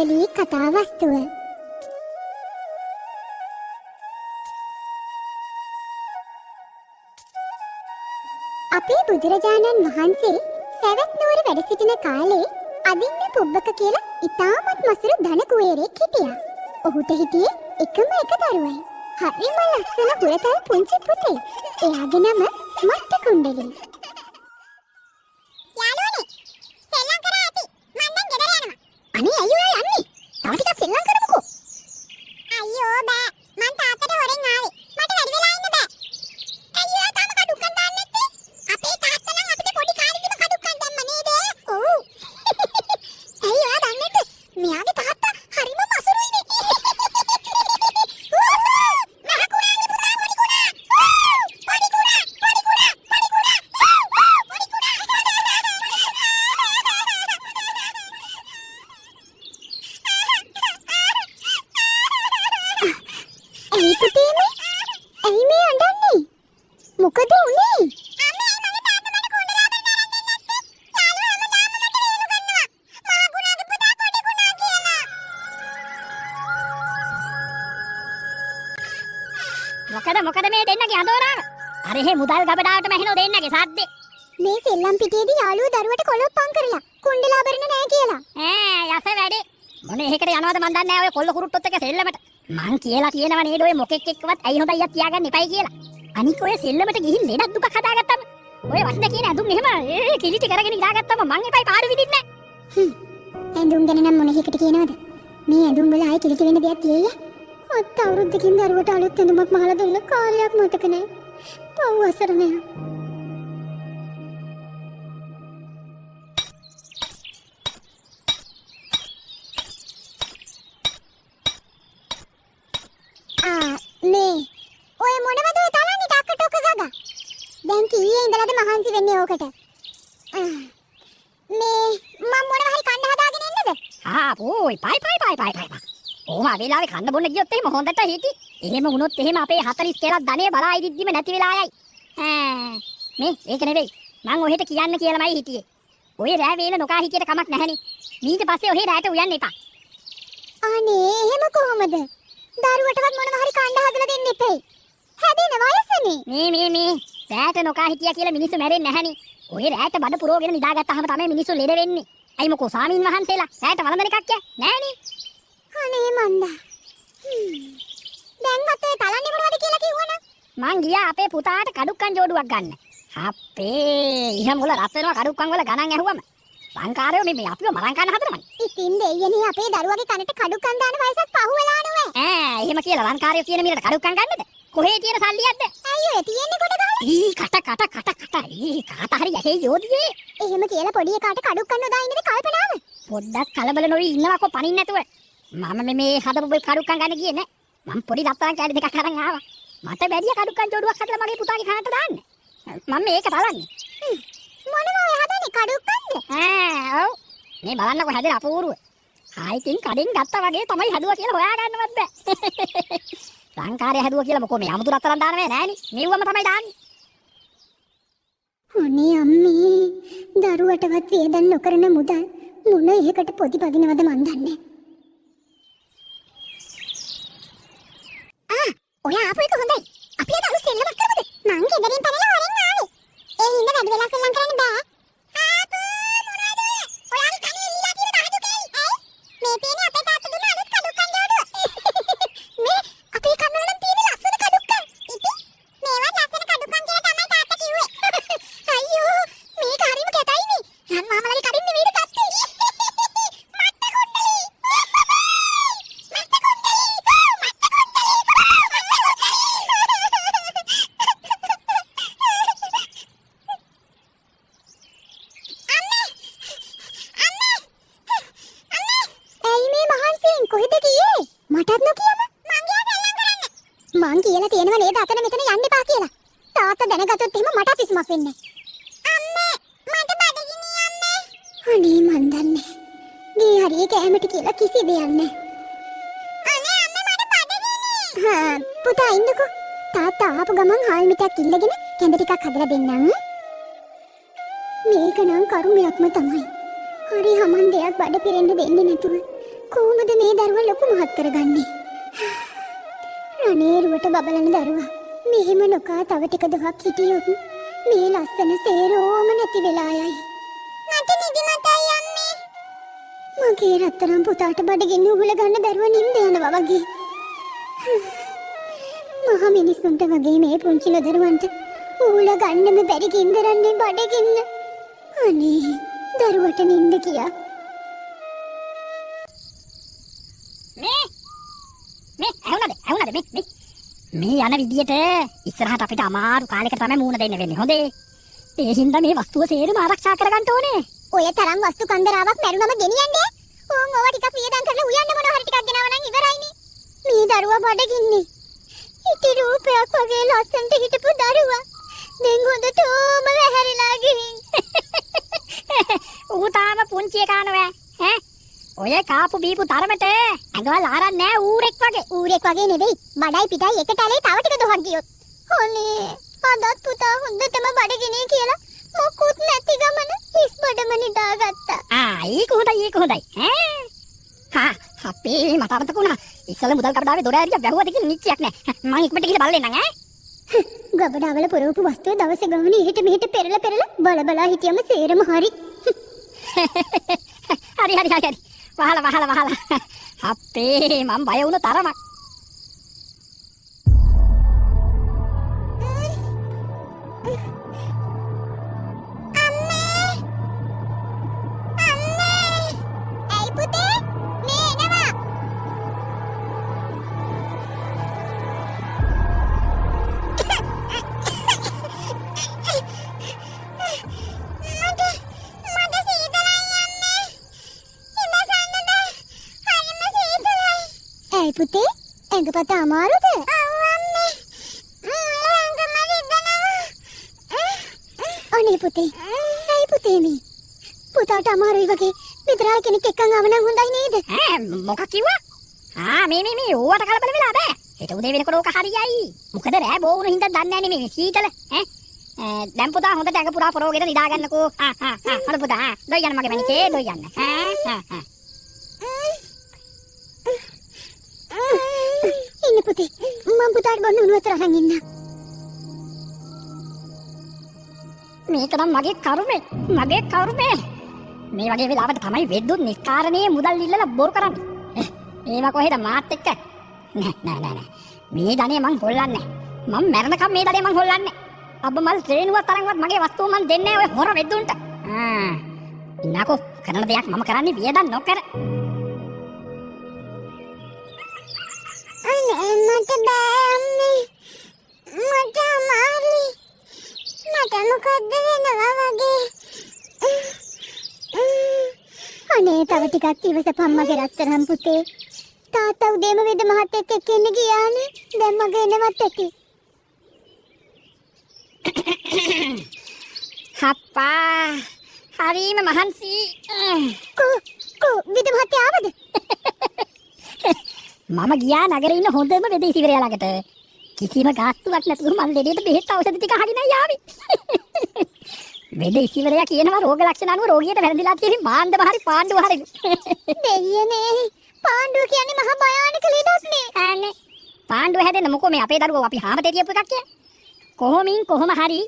කුණ්ඩලී කතා වස්තුව. අපේ බුදුරජාණන් වහන්සේ සවැත් නුවර වැඩ සිටින කාලේ අදින්න පුබ්බක කියලා ඉතාමත් මසුරු ධන කුවේරයෙක් හිටියා. ඔහුට හිටියේ එකම එක දරුවයි. හරිම ලස්සන හුරතල් පුංචි පුතේ. එයාගේ නම මත්ත කුණ්ඩලී. යාළුවනේ, සෙල්ලම් කරා ඇති. මම දැන් ගෙදර යනවා. අනේ අයියෝ යන්නේ. තව ටිකක් සෙල්ලම් කරමුකෝ. අයියෝ බෑ. මං තාත්තට හොරෙන් ආවේ. මට වැඩි වෙලා ඉන්න බෑ. අයියෝ තාම කඩුක්කන් දාන්න නැත්තේ. අපේ තාත්තා නම් අපිට පොඩි කාලෙදිම කඩුක්කන් දැම්ම නේද? ඔව්. අයියෝ දන්නේ නැද්ද? මෙයාගේ තාත්තා හරිම මසුරුයිනේ. මොකද උනේ? මොකද මේ දෙන්නගේ අඳෝනාව? අර එහෙ මුදල් ගබඩාවටම ඇහෙනෝ දෙන්නගේ සද්දේ. මේ සෙල්ලම් පිටියේදී යාළුවෝ දරුවට කොළොප්පම් කරලා කුණ්ඩලාභරණ නැහැ කියලා. යස වැඩේ. මොනේ එහෙකට යනවද මන් දන්නේ නැහැ ඔය කොල්ල කුරුට්ටොත් එක සෙල්ලමට. මං කියලා කියනවා නේද ඔය මොකෙක් එක්කවත් ඇයි හොඳ අයියා තියාගන්න එපයි කියලා. අනික ඔය සෙල්ලමට ගිහින් ලෙඩක් දුකක් හදාගත්තම ඔය වස්න කියන ඇඳුම් එහෙම කිලිටි කරගෙන ඉඳාගත්තම මං එපයි පාඩු විදින්නේ නැහැ. ඇඳුම් ගැන නම් මොන එකකට කියනවද? මේ ඇඳුම් වල ආයේ කිලිටි වෙන දෙයක් තියෙයිය. අත් අවුරුද්දකින් දරුවට අලුත් ඇඳුමක් මහලා දුන්න කාලයක් මතක නැහැ. පව් අසරණය. මේ ඔය මොනවද ඔය තලන්නේ ටක්ක ටොක ගගා? දැන් කීයේ ඉඳලාද මහන්සි වෙන්නේ ඕකට? මේ මම මොනවා හරි කන්න හදාගෙන ඉන්නද? පොයි පයි. ඕම වෙලාවේ කන්න බොන්න ගියොත් එහෙම හොඳට හිටි. එහෙම වුණොත් එහෙම අපේ 40 කේලක් ධනෙ බලා ඉදිද්දිම නැති වෙලා යයි. මේ ඒක නෙවෙයි. මං ඔහෙට කියන්න කියලාමයි හිටියේ. ඔය රෑ වේල නොකා හිටියට කමක් නැහැනේ. ඊට පස්සේ ඔහෙ රෑට උයන්න එපා. අනේ එහෙම කොහොමද? දරුවටවත් මොනවා හරි කන්න හදලා දෙන්න එපේ. හැදෙන වයසනේ. මේ රෑට නොකා හිටියා කියලා මිනිස්සු මැරෙන්නේ නැහනේ. ඔය රෑට බඩ පුරවගෙන නිදාගත්තාම තමයි මිනිස්සු ලෙඩ වෙන්නේ. ඇයි මොකෝ ස්වාමීන් වහන්සේලා රෑට වළඳන එකක් නෑනේ. අනේ මන්දා. දැන් මතේ තලන්නේ මොනවද කියලා කිව්වනම් මං ගියා අපේ පුතාට කඩුක්කන් ජෝඩුවක් ගන්න. අපේ ඉහම වල රත් වෙනවා කඩුක්කන් වල ගණන් ඇහුවම. ලංකාරයෝ මේ අපිව මරන් කන්න හදනවනේ. ඉතින් දෙයියනේ අපේ දරුවගේ කනට කඩුක්කන් දාන වයසක් පහු වෙලා නෝ. එහෙම කියලා ලංකාරයෝ කියන මිලට කඩුක්කන් ගන්නද? කොහේ තියෙන සල්ලියක්ද? අයියෝ ඒ තියෙන්නේ කොට ගහලා. කට. කාට හරි යහේ යෝධියේ. එහෙම කියලා පොඩි එකාට කඩුක්කන් නොදා ඉන්නද කල්පනාව? පොඩ්ඩක් කලබල නොවි ඉන්නවකෝ පනින්න නැතුව. මම මේ හදපු කඩුක්කන් ගන්න ගියේ නෑ. මම පොඩි දත්තරන් කෑලි දෙකක් අරන් ආවා. මට බැරිය කඩුක්කන් ජෝඩුවක් හදලා මගේ පුතාගේ කනට දාන්න. මම මේක බලන්නේ. මොනවා ඔය හදන්නේ කඩුක්කන්ද? ඔව්. මේ බලන්නකෝ හැදෙන අපූර්ව. ආයිතින් කඩෙන් ගත්තා වගේ තමයි හැදුවා කියලා හොයා ගන්නවත් බෑ. ලංකාරය හැදුවා කියලා මොකෝ මේ අමුතු රත්තරන් දාන්නේ නෑනේ. මෙව්වම තමයි දාන්නේ. අනේ අම්මේ දරුවටවත් වේදන් නොකරන මුදල් මොන එකකට පොඩි පදිනවද මන් දන්නේ. ඔය ආපු එක හොඳයි. අපි අද අලුත් සෙල්ලමක් කරමුද? මං ගෙදරින් පැනලා හොරෙන් ආවේ. ඒ හින්දා වැඩි වෙලා සෙල්ලම් කරන්න බෑ. ඔයාගේ කනේ එල්ලලා තියෙන දහඩු කෑලි. මේ පේන්නේ අපේ තාත්තා දුන්න අලුත් කඩුක්කන් ජෝඩුව. මේ අපේ කන්න වල තියෙන ලස්සන කඩුක්කන්. ඉතින් මේවා ලස්සන කඩුක්කන් කියලා තමයි තාත්තා කිව්වේ. අයියෝ මේක හරිම කැතයිනේ. රන් මාමලාගේ කඩින් නෙමෙයිද තාත්තේ. මං කියලා තියෙනව නේද අතන මෙතන යන්න එපා කියලා. තාත්තා දැනගත්තොත් එහෙම මට පිසුමක් වෙන්නේ. අම්මේ මට බඩගිනි අම්මේ. අනේ මන් දන්නේ. ගේ හරිය කැමට කියලා කිසි දෙයක් නැහැ. අනේ අම්මේ මට බඩගිනි. පුතා ඉන්නකෝ. තාත්තා ආපු ගමන් හාල් මිටක් ඉල්ලගෙන කැඳ ටිකක් හදලා දෙන්නම්. මේක නම් කරුමයක්ම තමයි. හරි හමන් දෙයක් බඩ පිරෙන්න දෙන්නේ නැතුව කොහොමද මේ දරුවා ලොකු මහත් කරගන්නේ? රණේරුවට බබලන දරුවා මෙහෙම නොකා තව ටික දොහක් හිටියොත් මේ ලස්සන සේරෝම නැති වෙලා යයි. මට නිදිමතයි අම්මේ. මගේ රත්තරන් පුතාට බඩගින්න උහුල ගන්න බැරුව නිින්ද යනවා වගේ. මහ මිනිස්සුන්ට වගේ මේ පුංචි දරුවන්ට උහුල ගන්නම බැරි ගින්දරන්නේ බඩගින්න. අනේ දරුවට නිින්ද කියා. ඇහුණාද මේ යන විදියට ඉස්සරහට අපිට අමාරු කාලයකට තමයි මූණ දෙන්න වෙන්නේ. හොඳේ. ඒ හින්දා මේ වස්තුව සේරම ආරක්ෂා කරගන්න ඕනේ. ඔය තරම් වස්තු කන්දරාවක් මැරුණම ගෙනියන්නේ. ඕන් ඔවා ටිකක් වියදම් කරලා උයන්න මොනවා හරි ටිකක් ගෙනාව නම් ඉවරයිනේ. මේ දරුවා බඩගින්නේ. ඉති රූපයක් වගේ ලස්සනට හිටපු දරුවා. දැන් හොඳටම වැහැරිලා ගිහින්. ඌ තාම පුංචි එකා නෑ. ඈ ඔය කාපු බීපු තරමට ඇඟවල් ආරන්නේ නෑ ඌරෙක් වගේ. ඌරෙක් වගේ නෙවෙයි. බඩයි පිටයි එකට ඇලේ තව ටික දොහක් ගියොත්. අනේ අදත් පුතා හොඳටම බඩගිනේ කියලා මොකුත් නැති ගමන හිස් බඩම නිදාගත්තා. ඒක හොඳයි. හා අපේ මට අමතක වුණා. ඉස්සල මුදල් කපඩාවේ දොර ඇරියා වැහුවද කියලා නිච්චයක් නෑ. මං ඉක්මනට ගිහලා බලන්නම් ඈ. ගබඩාවල පුරවපු වස්තුව දවසේ ගානේ එහෙට මෙහෙට පෙරලා බලා හිටියම සේරම හරි. හරි. වහලා. අපේ මං බය වුණ තරමක්. පුතේ ඇඟපත අමාරුද? අනේ පුතේ ඇයි පුතේ මේ පුතාට අමාරුයි වගේ විතරයි කෙනෙක් එක්කන් ආව නම් හොඳයි නේද? මොකක් කිව්වා? මේ ඕවට කලබල වෙලා බෑ. හෙට උදේ වෙනකොට ඕක හරියයි. මොකද රෑ බෝ වුණ හින්දා දන්නේ නැහැ මේ සීතල. දැන් පුතා හොඳට ඇඟ පුරා පොරවගෙන නිදා ගන්නකෝ. හොඳ පුතා. දොයි යන්න මගේ මණිකේ දොයි යන්න. ඉන්න පුතේ මම පුතාට බොන්න උණු වතුර අරන් ඉන්න. මේක නම් මගේ කරුමේ. මේ වගේ වෙලාවට තමයි වෙද්දුත් නිස්කාරණේ මුදල් ඉල්ලලා බොරු කරන්නේ. ඒවා කොහෙද මාත් එක්ක? නෑ. මේ ධනෙ මං හොල්ලන්නේ. මං මැරෙනකම් මේ ධනෙ මං හොල්ලන්නේ. අබ්බ මල් ශ්‍රේණුවක් තරම්වත් මගේ වස්තුව මං දෙන්නේ නෑ ඔය හොර වෙද්දුන්ට. ඉන්නකෝ කරන දෙයක් මම කරන්නේ වියදම් නොකර. මට බෑ අම්මේ. මට අමාරුයි. මට මොකද්ද වෙනවා වගේ. අනේ තව ටිකක් ඉවසපන් මගේ රත්තරන් පුතේ. තාත්තා උදේම වෙද මහත්තයෙක් එක්ක ඉන්න ගියානේ. දැන් මගේ එනවත් ඇති. හප්පා හරිම මහන්සි. කෝ වෙද මහත්තයා ආවද? මම ගියා නගරේ ඉන්න හොඳම වෙදේසිවරයා ළඟට. කිසිම ගාස්තුවක් නැතුව මම ලෙඩේට බෙහෙත් ඖෂධ ටික අහගෙන යාවි. වෙදේසිවරයා කියනවා රෝග ලක්ෂණ අනුව රෝගියට වැරදිලා තියෙන මාන්දම හරි පාණ්ඩුව හරි. දෙයියනේ පාණ්ඩුව කියන්නේ මහා භයානක ලෙඩක් නේ. අනේ පාණ්ඩුව හැදෙන්න මොකෝ මේ අපේ දරුවෝ අපි හාමතේ තියපු එකක් කිය. කොහොම හරි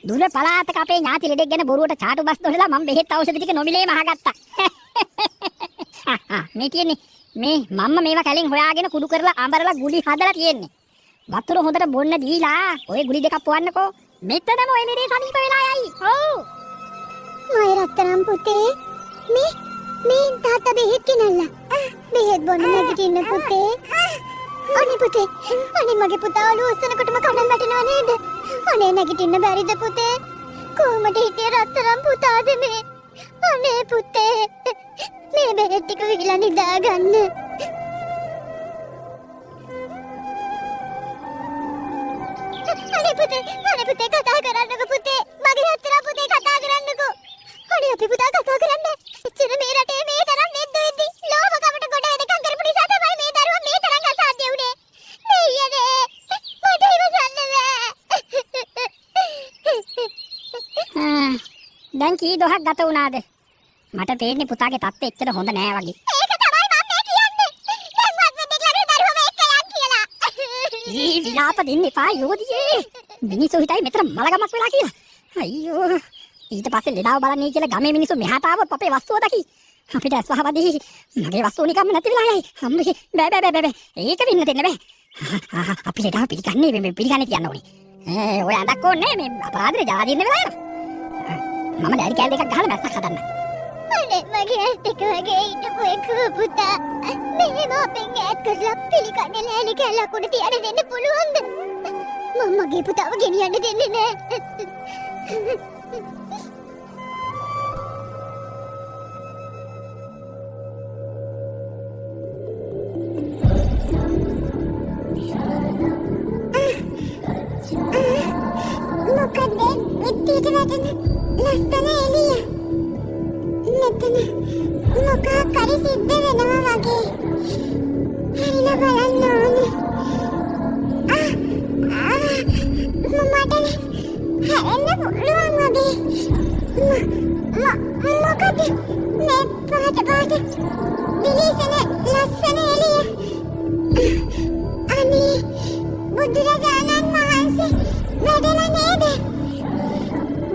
දුර පළාතක අපේ ඥාති ලෙඩෙක් ගැන බොරුවට චාටු බස් දොරලා මම බෙහෙත් ඖෂධ ටික නොමිලේම අහගත්තා. මේ තියෙන්නේ මේ මම්ම මේවා කලින් හොයාගෙන කුඩු කරලා අඹරලා ගුලි හදලා තියෙන්නේ. වතුර හොඳට බොන්න දීලා ඔය ගුලි දෙකක් පොවන්නකෝ. මෙතනම ඔය ලෙඩේ සනීප වෙලා යයි. ඔව්. මයි රත්තරන් පුතේ. මේ තාත්තා බෙහෙත් ගෙනල්ලා. බෙහෙත් බොන්න නැගිටින්න පුතේ. අනේ පුතේ. අනේ මගේ පුතා ඔළුව උස්සනකොටම කඩන් වැටෙනව නේද? අනේ නැගිටින්න බැරිද පුතේ? කොහොමද හිටියේ රත්තරන් පුතාද මේ? අනේ පුතේ. මේ බෙහෙත් ටික විලා නිදා ගන්න. අනේ පුතේ කතා කරන්නකෝ පුතේ. මගේ රත්තරන් පුතේ කතා කරන්නකෝ. අනේ අපේ පුතා කතා කරන්නේ. එච්චර මේ රටේ මේ තරම් නෙද්ද වෙද්දි ලෝභකමට ගොඩ එනකම් කරපු නිසා තමයි මේ දරුවා මේ තරම් අසාධ්‍ය වුනේ. දෙයියනේ මට ඉවසන්න බෑ. දැන් කී දොහක් ගත වුණාද? මට පේන්නේ පුතාගේ තත්ත්වය එච්චර හොඳ නෑ වගේ. ඒක තමයි මම මේ කියන්නේ. ඊ විලාප දෙන්න එපා යෝධියේ. මිනිස්සු හිතයි මෙතන මලගමක් වෙලා කියලා. අයියෝ. ඊට පස්සේ ලෙඩාව බලන්නේ කියලා ගමේ මිනිස්සු මෙහාට ආවොත් අපේ වස්තුව දකි. අපිට ඇස්වහවදී මගේ වස්තුව නිකම්ම නැති වෙලා යයි. අම්මේ බෑ. ඒක වෙන්න දෙන්න බෑ. අපි ලෙඩාව පිළිගන්නේ කියන්න ඕනේ. ඔය අඳක් ඕනේ මේ අපරාධේ ජාදීන්න වෙලා යනවා. මම ඩැඩි කෑල්ල එකක් ගහලා මැස්සක් හදන්න. අනේ මගේ ඇස් දෙක වගේ ඉන්නපු එක පුතා. මෙහෙම අපෙන් ඈත් කරලා පිළිකන්නේ ලෑලි කැල්ලක් උඩ තියන්න දෙන්න පුළුවන්ද? මම මගේ පුතාව ගෙනියන්න දෙන්නේ නෑ. මොකද විත්තියට වැටෙන ලස්සන එළිය. මෙතන මොකක් හරි සිද්ධ වෙනවා වගේ. හරිලා බලන්න ඕනේ. මට හැරෙන්න පුළුවන් වගේ. මොකද මේ පාට දිලිසෙන ලස්සන එළිය. අනේ බුදුරජාණන් වහන්සේ වැඩලා නේද?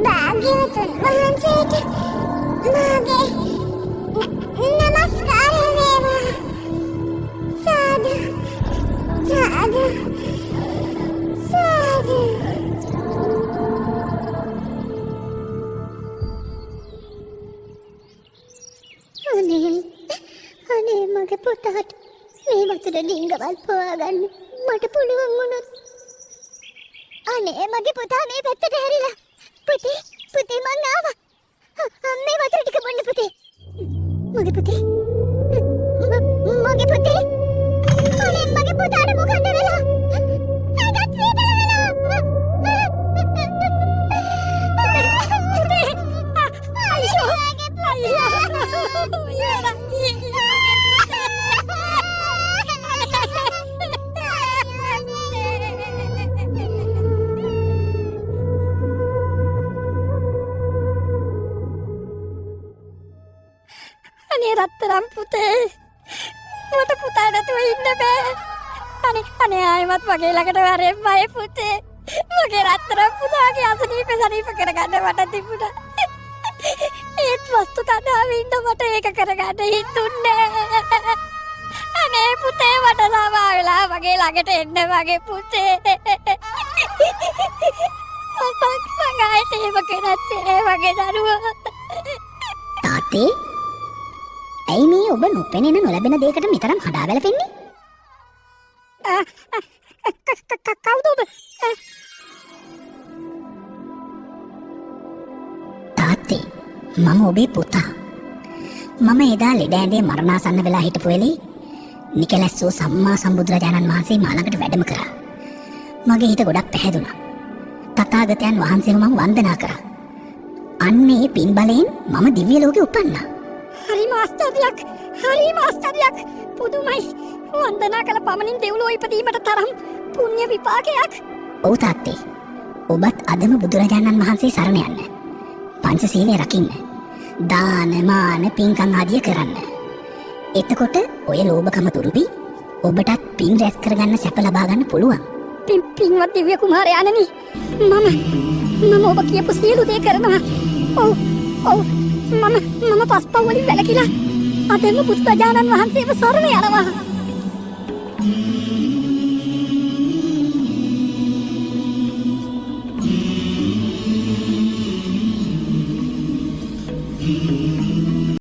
භාග්‍යවතුන් වහන්සේට මාගේ නමස්කාර වේවා. සාදු සාදු සාදු. අනේ මගේ පුතාට මේ වතුර ඩිංගවල් පොවාගන්න මට පුළුවන් වුණොත්. අනේ මගේ පුතා මේ පැත්තට හැරිලා. පුතේ මං ආවා. මේ වතුර ටික බොන්න පුතේ. මගේ පුතේ. අනේ මගේ පුතාට මොකද වෙලා? ඇඟත් සීතල වෙලා. අනේ රත්තරන් පුතේ. මට පුතා නැතුව ඉන්න බෑ. අනේ ආයෙමත් මගේ ළඟට වරෙන්නයි පුතේ. මගේ රත්තරන් පුතාගේ අසනීප කරගන්න මට තිබුණා. ඒත් වස්තු කඩාවේ ඉන්න මට ඒක කරගන්න හිතුන්නේ. අනේ පුතේ මට සමා වෙලා මගේ ළඟට එන්න මගේ පුතේ. මං ආයෙත් එහෙම කරන්නේ මගේ දරුවා. තාත්තේ ඇයි මේ ඔබ නොපෙනෙන නොලැබෙන දෙයකට නිතරම හදා වැළපෙන්නේ? කවුද ඔබ? තාත්තේ මම ඔබේ පුතා. මම එදා ලෙඩ ඇඳේ මරණාසන්න වෙලා හිටපු වෙලේ නිකලස්සෝ සම්මා සම්බුදුරජාණන් වහන්සේ මා ළඟට වැඩම කරා. මගේ හිත ගොඩක් පැහැදුනා. තථාගතයන් වහන්සේව මම වන්දනා කරා. අන්නේ පින් බලයෙන් මම දිව්‍ය ලෝකෙ උපන්නා. හරිම ආශ්චර්යයක් පුදුමයි. වන්දනා කළ පමණින් දෙව්ලොව ඉපදීමට තරම් පුණ්‍ය විපාකයක්. ඔව් තාත්තේ. ඔබත් අදම බුදුරජාණන් වහන්සේ සරණ යන්න. පංචශීලය රකින්න. දාන මාන පින්කම් ආදිය කරන්න. එතකොට ඔය ලෝභකම දුරු වී ඔබටත් පින් රැස් කරගන්න සැප ලබා ගන්න පුළුවන්. පින්වත් දිව්‍ය කුමාරයාණනි. මම ඔබ කියපු සියලු දේ කරනවා. ඔව් මම පස්පව් වලින් වැළකීලා අදම බුදුරජාණන් වහන්සේව සරණ යනවා.